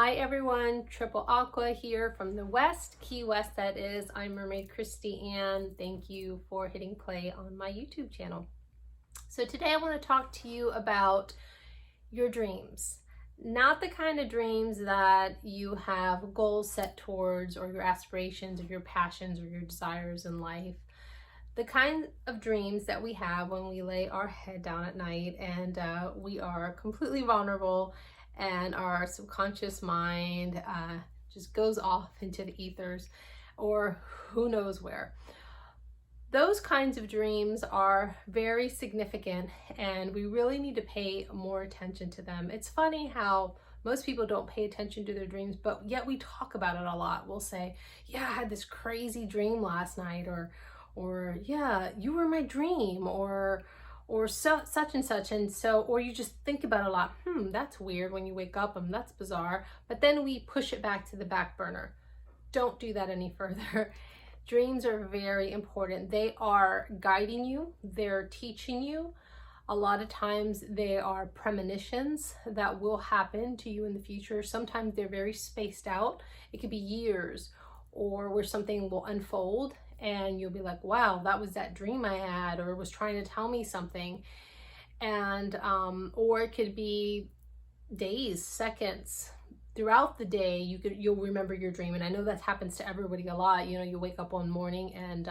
Hi everyone, Triple Aqua here from the West, Key West that is. I'm Mermaid Christy and thank you for hitting play on my YouTube channel. So today I want to talk to you about your dreams. Not the kind of dreams that you have goals set towards or your aspirations or your passions or your desires in life. The kind of dreams that we have when we lay our head down at night and we are completely vulnerable and our subconscious mind just goes off into the ethers or who knows where. Those kinds of dreams are very significant and we really need to pay more attention to them. It's funny how most people don't pay attention to their dreams, but yet we talk about it a lot. We'll say, yeah, I had this crazy dream last night, or yeah, you were my dream, or such and such. And so, or you just think about it a lot. That's weird when you wake up, and that's bizarre. But then we push it back to the back burner. Don't do that any further. Dreams are very important. They are guiding you. They're teaching you. A lot of times they are premonitions that will happen to you in the future. Sometimes they're very spaced out. It could be years, or where something will unfold and you'll be like, wow, that was that dream I had, or was trying to tell me something. And or it could be days, seconds, throughout the day. You'll remember your dream. And I know that happens to everybody a lot. You know, you wake up one morning and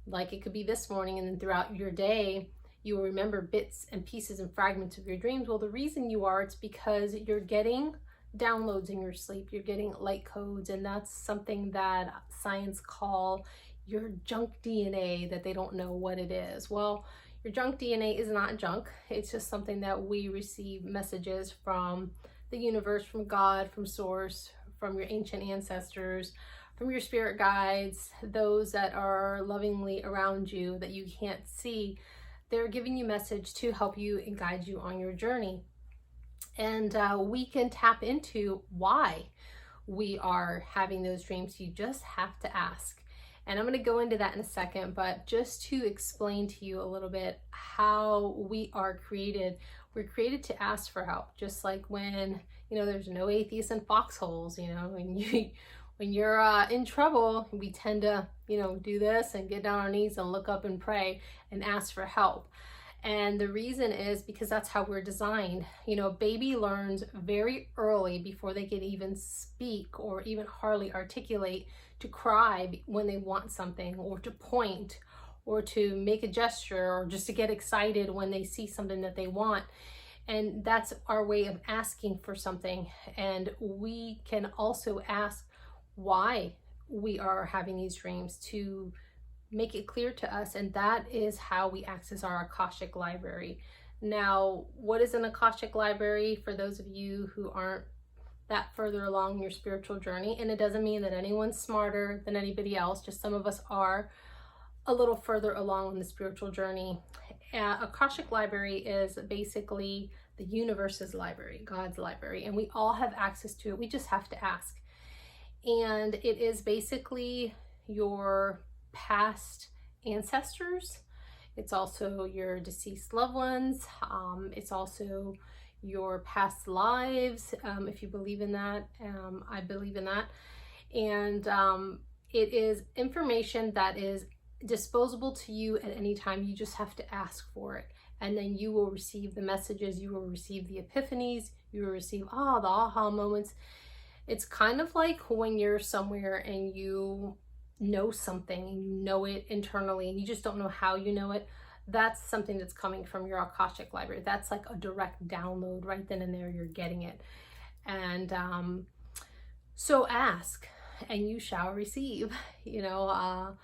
like it could be this morning, and then throughout your day you will remember bits and pieces and fragments of your dreams. Well, the reason it's because you're getting downloads in your sleep. You're getting light codes, and that's something that science call your junk DNA, that they don't know what it is. Well, your junk DNA is not junk. It's just something that we receive messages from the universe, from God, from source, from your ancient ancestors, from your spirit guides, those that are lovingly around you that you can't see. They're giving you message to help you and guide you on your journey. And we can tap into why we are having those dreams. You just have to ask. And I'm going to go into that in a second, but just to explain to you a little bit how we are created. We're created to ask for help, just like when, you know, there's no atheists in foxholes. You know, when you're in trouble, we tend to, you know, do this and get down on our knees and look up and pray and ask for help. And the reason is because that's how we're designed. You know, a baby learns very early, before they can even speak or even hardly articulate, to cry when they want something, or to point, or to make a gesture, or just to get excited when they see something that they want. And that's our way of asking for something. And we can also ask why we are having these dreams, to make it clear to us. And that is how we access our Akashic library. Now, what is an Akashic library for those of you who aren't that further along in your spiritual journey? And it doesn't mean that anyone's smarter than anybody else, just some of us are a little further along in the spiritual journey. Akashic library is basically the universe's library, God's library, and we all have access to it. We just have to ask. And it is basically your past ancestors. It's also your deceased loved ones. It's also your past lives, if you believe in that. I believe in that. And it is information that is disposable to you at any time. You just have to ask for it, and then you will receive the messages, you will receive the epiphanies, you will receive the aha moments. It's kind of like when you're somewhere and you know something and you know it internally and you just don't know how you know it. That's something that's coming from your Akashic library. That's like a direct download right then and there. You're getting it. And so ask and you shall receive. You know,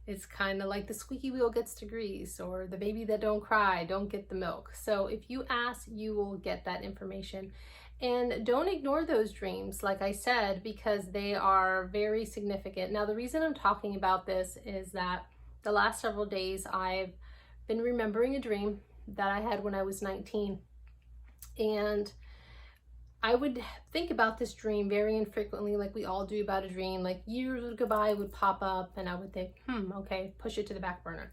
it's kind of like the squeaky wheel gets the grease, or the baby that don't cry don't get the milk. So if you ask, you will get that information. And don't ignore those dreams, like I said, because they are very significant. Now, the reason I'm talking about this is that the last several days I've been remembering a dream that I had when I was 19. And I would think about this dream very infrequently, like we all do about a dream. Like years would go by, it would pop up, and I would think, okay, push it to the back burner.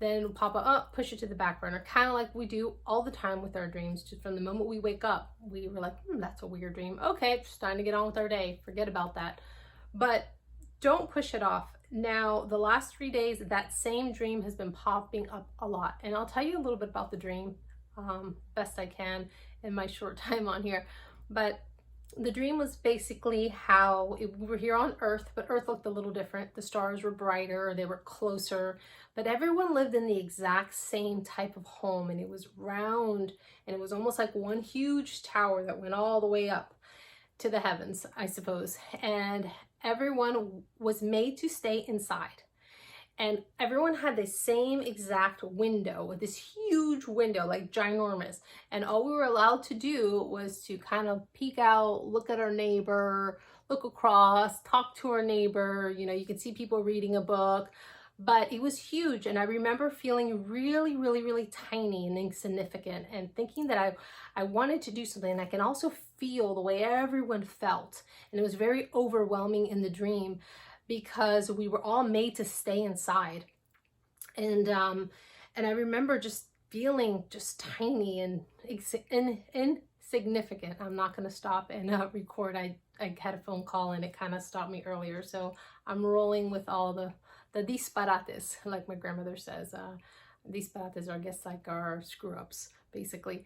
then pop up, push it to the back burner, kind of like we do all the time with our dreams. Just from the moment we wake up, we were like, that's a weird dream. Okay, it's time to get on with our day. Forget about that. But don't push it off. Now, the last 3 days, that same dream has been popping up a lot. And I'll tell you a little bit about the dream, best I can in my short time on here. But the dream was basically how we were here on Earth, but Earth looked a little different. The stars were brighter, they were closer, but everyone lived in the exact same type of home, and it was round, and it was almost like one huge tower that went all the way up to the heavens, I suppose. And everyone was made to stay inside. And everyone had the same exact window, this huge window, like ginormous. And all we were allowed to do was to kind of peek out, look at our neighbor, look across, talk to our neighbor. You know, you could see people reading a book, but it was huge. And I remember feeling really, really, really tiny and insignificant, and thinking that I wanted to do something. And I can also feel the way everyone felt. And it was very overwhelming in the dream, because we were all made to stay inside. And I remember just feeling just tiny and insignificant. I'm not going to stop and record. I had a phone call and it kind of stopped me earlier. So I'm rolling with all the disparates, like my grandmother says. Disparates are, I guess, like our screw-ups, basically.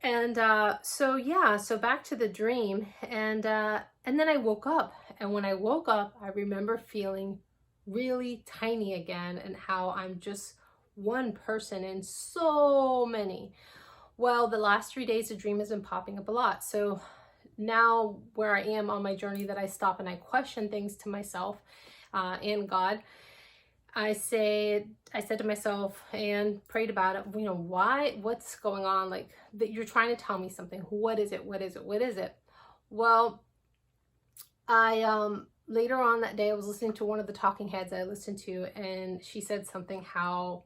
And so back to the dream, and then I woke up, and when I woke up, I remember feeling really tiny again, and how I'm just one person in so many. Well, the last 3 days, the dream has been popping up a lot. So now where I am on my journey, that I stop and I question things to myself and God. I said to myself and prayed about it, you know, what's going on? Like, that you're trying to tell me something. What is it? What is it? What is it? Well, I, later on that day, I was listening to one of the talking heads I listened to, and she said something how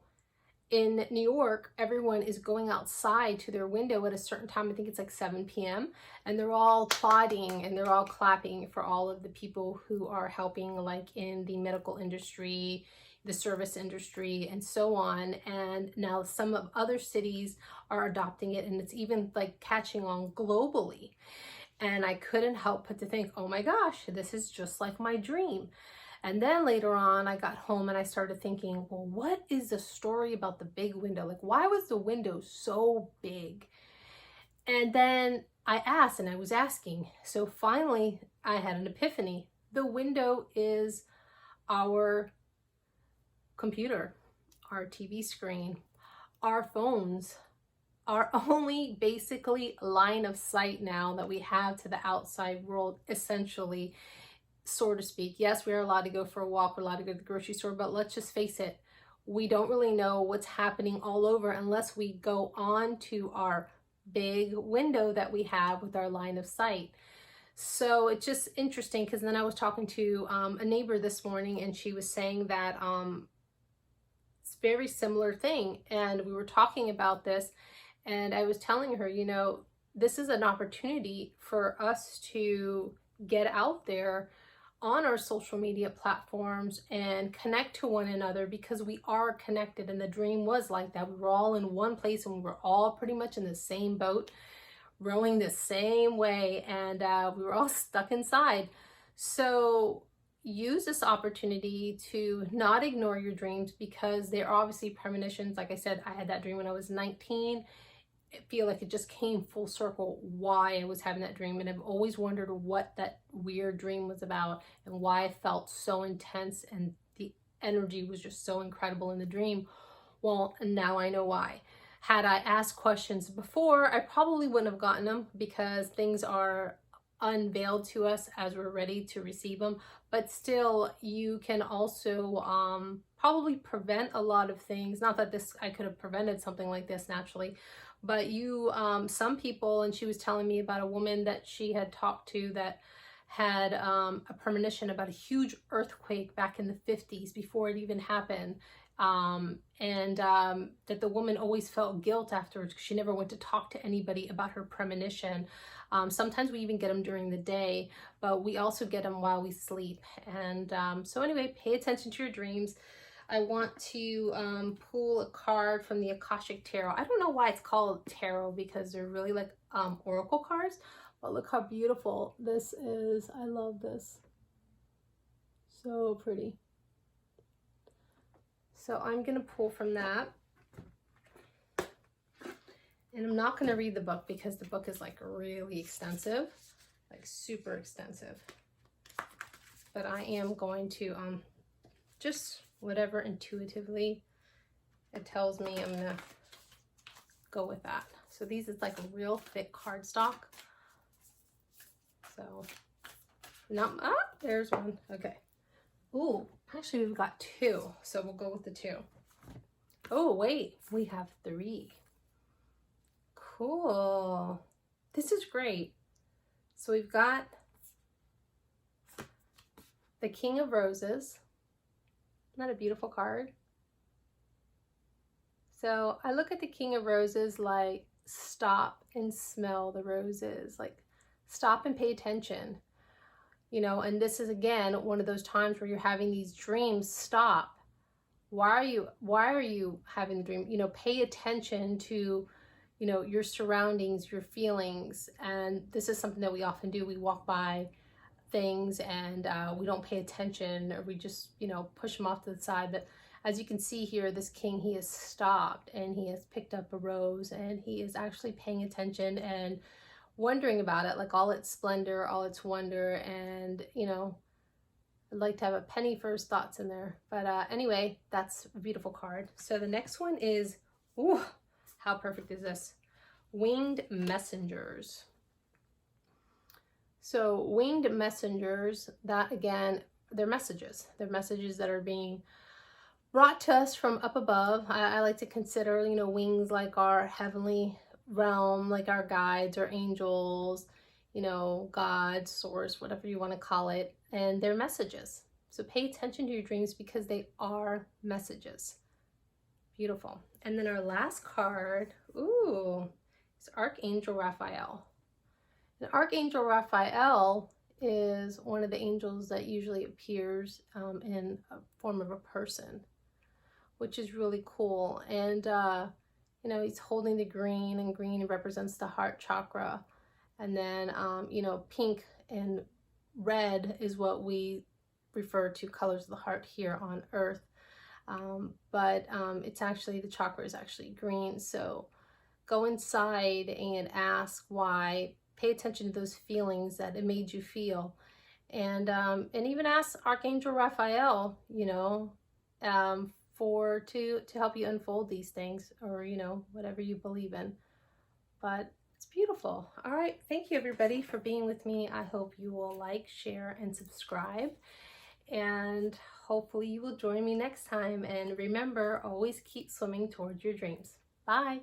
in New York, everyone is going outside to their window at a certain time. I think it's like 7 p.m. And they're all applauding and they're all clapping for all of the people who are helping, like in the medical industry, the service industry, and so on. And now some of other cities are adopting it, and it's even like catching on globally. And I couldn't help but to think, oh my gosh, this is just like my dream. And then later on, I got home and I started thinking, well, what is the story about the big window? Like, why was the window so big? And then I asked, and I was asking. So finally, I had an epiphany. The window is our computer, our TV screen, our phones, our only basically line of sight now that we have to the outside world, essentially, so to speak. Yes, we're allowed to go for a walk, we're allowed to go to the grocery store, but let's just face it, we don't really know what's happening all over unless we go on to our big window that we have with our line of sight. So it's just interesting, because then I was talking to a neighbor this morning, and she was saying that it's a very similar thing, and we were talking about this, and I was telling her, you know, this is an opportunity for us to get out there on our social media platforms and connect to one another, because we are connected. And the dream was like that. We were all in one place, and we were all pretty much in the same boat, rowing the same way, and we were all stuck inside. So use this opportunity to not ignore your dreams, because they're obviously premonitions. Like I said, I had that dream when I was 19. I feel like it just came full circle why I was having that dream, and I've always wondered what that weird dream was about and why I felt so intense and the energy was just so incredible in the dream. Well, now I know why. Had I asked questions before, I probably wouldn't have gotten them, because things are unveiled to us as we're ready to receive them. But still, you can also probably prevent a lot of things. Not that I could have prevented something like this naturally, but some people, and she was telling me about a woman that she had talked to that had a premonition about a huge earthquake back in the 50s before it even happened. That the woman always felt guilt afterwards because she never went to talk to anybody about her premonition. Sometimes we even get them during the day, but we also get them while we sleep. And so anyway, pay attention to your dreams. I want to pull a card from the Akashic Tarot. I don't know why it's called tarot, because they're really like oracle cards, but look how beautiful this is. I love this. So pretty. So I'm going to pull from that. And I'm not going to read the book because the book is like really extensive, like super extensive. But I am going to just whatever intuitively it tells me, I'm going to go with that. So these is like a real thick cardstock. So not, there's one. Okay. Ooh, actually we've got two, so we'll go with the two. Oh, wait, we have three. Cool. This is great. So we've got the King of Roses. Isn't that a beautiful card? So I look at the King of Roses like stop and smell the roses, like stop and pay attention. You know, and this is again one of those times where you're having these dreams. Stop. Why are you having the dream? You know, pay attention to, you know, your surroundings, your feelings. And this is something that we often do. We walk by things and we don't pay attention, or we just, you know, push them off to the side. But as you can see here, this king, he has stopped and he has picked up a rose and he is actually paying attention and wondering about it, like all its splendor, all its wonder. And, you know, I'd like to have a penny for his thoughts in there. But anyway, that's a beautiful card. So the next one is, ooh, how perfect is this? Winged Messengers. So winged messengers, that again, they're messages. They're messages that are being brought to us from up above. I like to consider, you know, wings like our heavenly realm, like our guides or angels, you know, God, source, whatever you want to call it. And they're messages. So pay attention to your dreams because they are messages. Beautiful. And then our last card, ooh, is Archangel Raphael. And Archangel Raphael is one of the angels that usually appears in a form of a person, which is really cool. And, you know, he's holding the green, and green represents the heart chakra. And then, you know, pink and red is what we refer to colors of the heart here on Earth. But it's actually, the chakra is actually green. So go inside and ask why. Pay attention to those feelings that it made you feel. And even ask Archangel Raphael, you know, to help you unfold these things, or, you know, whatever you believe in. But it's beautiful. All right. Thank you, everybody, for being with me. I hope you will like, share, and subscribe. And hopefully you will join me next time. And remember, always keep swimming towards your dreams. Bye.